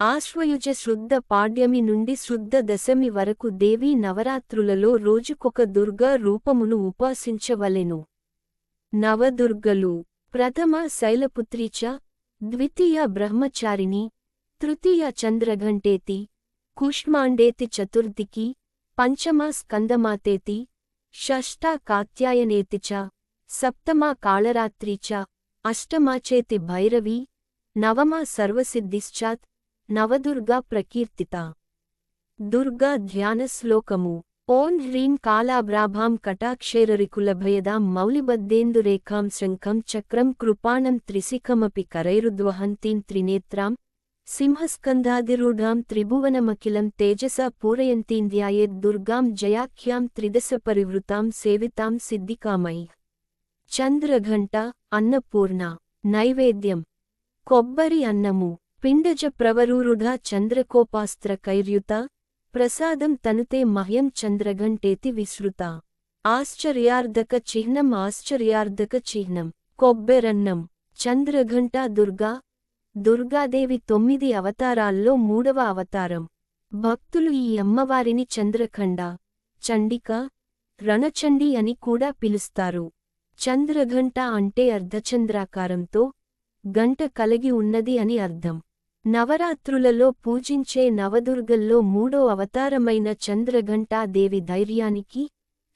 ఆశ్వయుజ శుద్ధ పాడ్యమి నుండి శుద్ధ దశమి వరకు దేవీ నవరాత్రులలో రోజుకొక దుర్గా రూపమును ఉపాసించవలెను. నవదుర్గలు: ప్రథమ శైలపుత్రీచ, ద్వితీయ బ్రహ్మచారిణి, తృతీయ చంద్రఘంటేతి, కూష్మాండేతి చతుర్థికి, పంచమ స్కందమాతేతి, షష్ఠా కాత్యాయనేతి చ, సప్తమా కాళరాత్రీ చ, అష్టమా చేతి భైరవీ, నవమా సర్వసిద్ధిశ్చాత్. నవదుర్గా ప్రకీర్తిత. దుర్గా ధ్యాన శ్లోకము. ఓం హ్రీం కాళాభ్రాభాం కటాక్షైరరికులభయదాం మౌలిబద్ధేందురేఖాం శంఖం చక్రం కృపాణం త్రిశిఖమపి కరైరుద్వహంతీం త్రినేత్రాం సింహస్కంధాదిరూఢాం త్రిభువనమఖిలం తేజసా పూరయంతీం ధ్యాయేద్దుర్గాం జయాఖ్యాం త్రిదశపరివృతాం సేవితాం సిద్ధికామై. చంద్రఘంట, అన్నపూర్ణ. నైవేద్యం: కొబ్బరి అన్నము. పిండజ ప్రవరూరుఢ చంద్రకోపాస్త్ర కైర్యుత, ప్రసాదం తనుతే మహ్యం చంద్రఘంటేతి విశ్రుత. ఆశ్చర్యార్ధక చిహ్నం. ఆశ్చర్యార్ధక చిహ్నం. కొబ్బెరన్నం. చంద్రఘంట దుర్గా. దుర్గాదేవి 9 అవతారాల్లో 3వ అవతారం. భక్తులు ఈ అమ్మవారిని చంద్రఖండ, చండిక, రణచండి అని కూడా పిలుస్తారు. చంద్రఘంట అంటే అర్ధచంద్రాకారంతో గంట కలిగి ఉన్నది అని అర్థం. నవరాత్రులలో పూజించే నవదుర్గల్లో 3వ అవతారమైన చంద్రఘంటా దేవి ధైర్యానికి,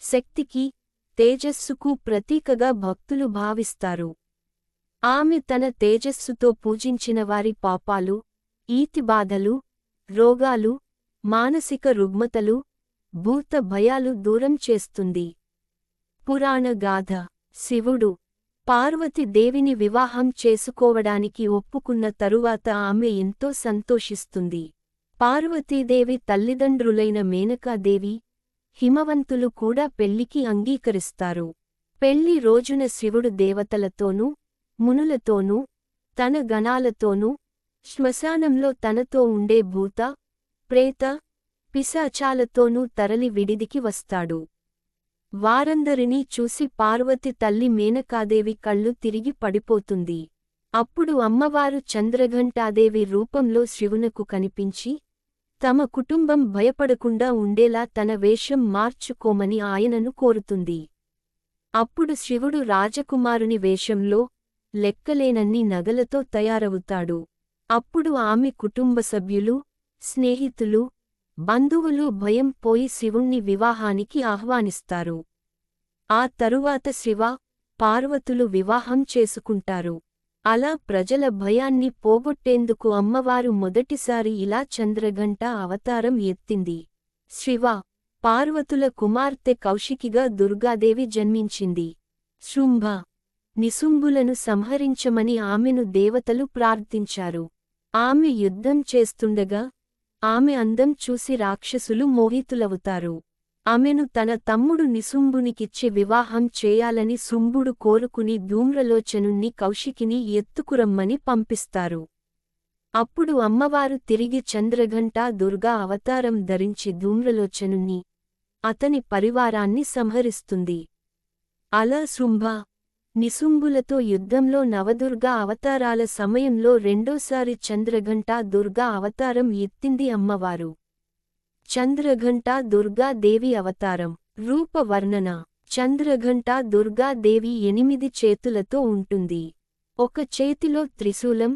శక్తికి, తేజస్సుకు ప్రతీకగా భక్తులు భావిస్తారు. ఆమె తన తేజస్సుతో పూజించిన వారి పాపాలు, ఈతిబాధలు, రోగాలు, మానసిక రుగ్మతలు, భూత భయాలు దూరం చేస్తుంది. పురాణ గాథ. శివుడు పార్వతి దేవిని వివాహం చేసుకోవడానికి ఒప్పుకున్న తరువాత ఆమె ఎంతో సంతోషిస్తుంది. పార్వతీదేవి తల్లిదండ్రులైన మేనకాదేవి, హిమవంతులు కూడా పెళ్లికి అంగీకరిస్తారు. పెళ్లి రోజున శివుడు దేవతలతోనూ, మునులతోనూ, తన గణాలతోనూ, శ్మశానంలో తనతో ఉండే భూత, ప్రేత, పిశాచాలతోనూ తరలి విడిదికి వస్తాడు. వారందరినీ చూసి పార్వతి తల్లి మేనకాదేవి కళ్ళు తిరిగి పడిపోతుంది. అప్పుడు అమ్మవారు చంద్రఘంటాదేవి రూపంలో శివునకు కనిపించి, తమ కుటుంబం భయపడకుండా ఉండేలా తన వేషం మార్చుకోమని ఆయనను కోరుతుంది. అప్పుడు శివుడు రాజకుమారుని వేషంలో లెక్కలేనన్ని నగలతో తయారవుతాడు. అప్పుడు ఆమె కుటుంబ సభ్యులు, స్నేహితులు, బంధువులు భయం పోయి శివుణ్ణి వివాహానికి ఆహ్వానిస్తారు. ఆ తరువాత శివ, పార్వతులు వివాహం చేసుకుంటారు. అలా ప్రజల భయాన్ని పోగొట్టేందుకు అమ్మవారు మొదటిసారి ఇలా చంద్రఘంట అవతారం ఎత్తింది. శివ, పార్వతుల కుమార్తె కౌశికిగా దుర్గాదేవి జన్మించింది. శుంభ, నిశుంభులను సంహరించమని ఆమెను దేవతలు ప్రార్థించారు. ఆమె యుద్ధం చేస్తుండగా ఆమె అందం చూసి రాక్షసులు మోహితులవుతారు. ఆమెను తన తమ్ముడు నిశుంభునికిచ్చి వివాహం చేయాలని శుంభుడు కోరుకుని ధూమ్రలోచనుణ్ణి కౌశికిని ఎత్తుకురమ్మని పంపిస్తారు. అప్పుడు అమ్మవారు తిరిగి చంద్రఘంటా దుర్గా అవతారం ధరించి ధూమ్రలోచనుణ్ణి, అతని పరివారాన్ని సంహరిస్తుంది. అలా శుంభ, నిశుంభులతో యుద్ధంలో నవదుర్గా అవతారాల సమయంలో రెండోసారి చంద్రఘంటా దుర్గా అవతారం ఎత్తింది అమ్మవారు. చంద్రఘంటా దుర్గా దేవి అవతారం. రూప వర్ణన. చంద్రఘంటా దుర్గా దేవి 8 చేతులతో ఉంటుంది. ఒక చేతిలో త్రిశూలం,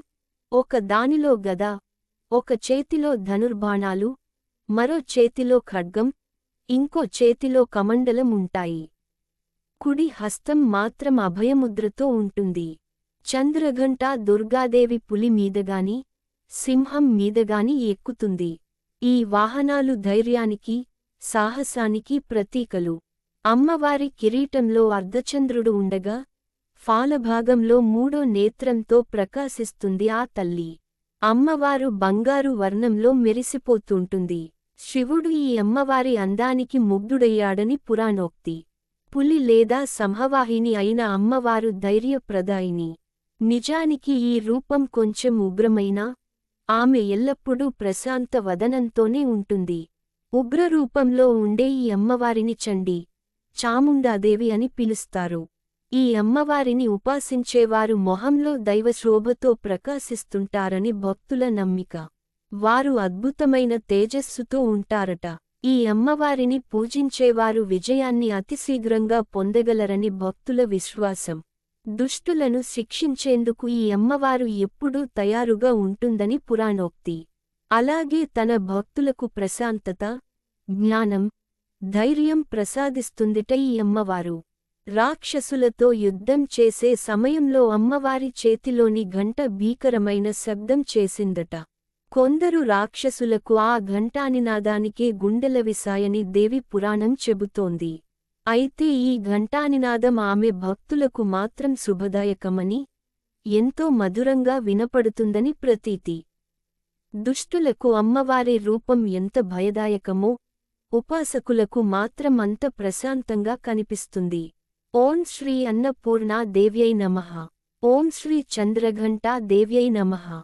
ఒక దానిలో గద, ఒక చేతిలో ధనుర్బాణాలు, మరో చేతిలో ఖడ్గం, ఇంకో చేతిలో కమండలం ఉంటాయి. కుడి హస్తం మాత్రం అభయముద్రతో ఉంటుంది. చంద్రఘంటా దుర్గాదేవి పులి మీదగాని, సింహం మీదగాని ఎక్కుతుంది. ఈ వాహనాలు ధైర్యానికి, సాహసానికి ప్రతీకలు. అమ్మవారి కిరీటంలో అర్ధచంద్రుడు ఉండగా, ఫాలభాగంలో 3వ నేత్రంతో ప్రకాశిస్తుంది ఆ తల్లి. అమ్మవారు బంగారు వర్ణంలో మెరిసిపోతుంటుంది. శివుడు ఈ అమ్మవారి అందానికి ముగ్ధుడయ్యాడని పురాణోక్తి. పులి లేదా సంహవాహిని అయిన అమ్మవారు ధైర్యప్రదాయిని. నిజానికి ఈ రూపం కొంచెం ఉగ్రమైనా, ఆమె ఎల్లప్పుడూ ప్రశాంత వదనంతోనే ఉంటుంది. ఉగ్రరూపంలో ఉండే ఈ అమ్మవారిని చండి, చాముండాదేవి అని పిలుస్తారు. ఈ అమ్మవారిని ఉపాసించేవారు మొహంలో దైవశోభతో ప్రకాశిస్తుంటారని భక్తుల నమ్మిక. వారు అద్భుతమైన తేజస్సుతో ఉంటారట. ఈ అమ్మవారిని పూజించేవారు విజయాన్ని అతిశీఘ్రంగా పొందగలరని భక్తుల విశ్వాసం. దుష్టులను శిక్షించేందుకు ఈ అమ్మవారు ఎప్పుడూ తయారుగా ఉంటుందని పురాణోక్తి. అలాగే తన భక్తులకు ప్రశాంతత, జ్ఞానం, ధైర్యం ప్రసాదిస్తుందిట ఈ అమ్మవారు. రాక్షసులతో యుద్ధం చేసే సమయంలో అమ్మవారి చేతిలోని ఘంట భీకరమైన శబ్దం చేసిందట. కొందరు రాక్షసులకు ఆ ఘంటానినాదానికే గుండెలవిసాయని దేవి పురాణం చెబుతోంది. అయితే ఈ ఘంటానినాదం ఆమె భక్తులకు మాత్రం శుభదాయకమని, ఎంతో మధురంగా వినపడుతుందని ప్రతీతి. దుష్టులకు అమ్మవారి రూపం ఎంత భయదాయకమో, ఉపాసకులకు మాత్రం అంత ప్రశాంతంగా కనిపిస్తుంది. ఓం శ్రీ అన్నపూర్ణా దేవ్యై నమః. ఓం శ్రీ చంద్రఘంటా దేవ్యై నమః.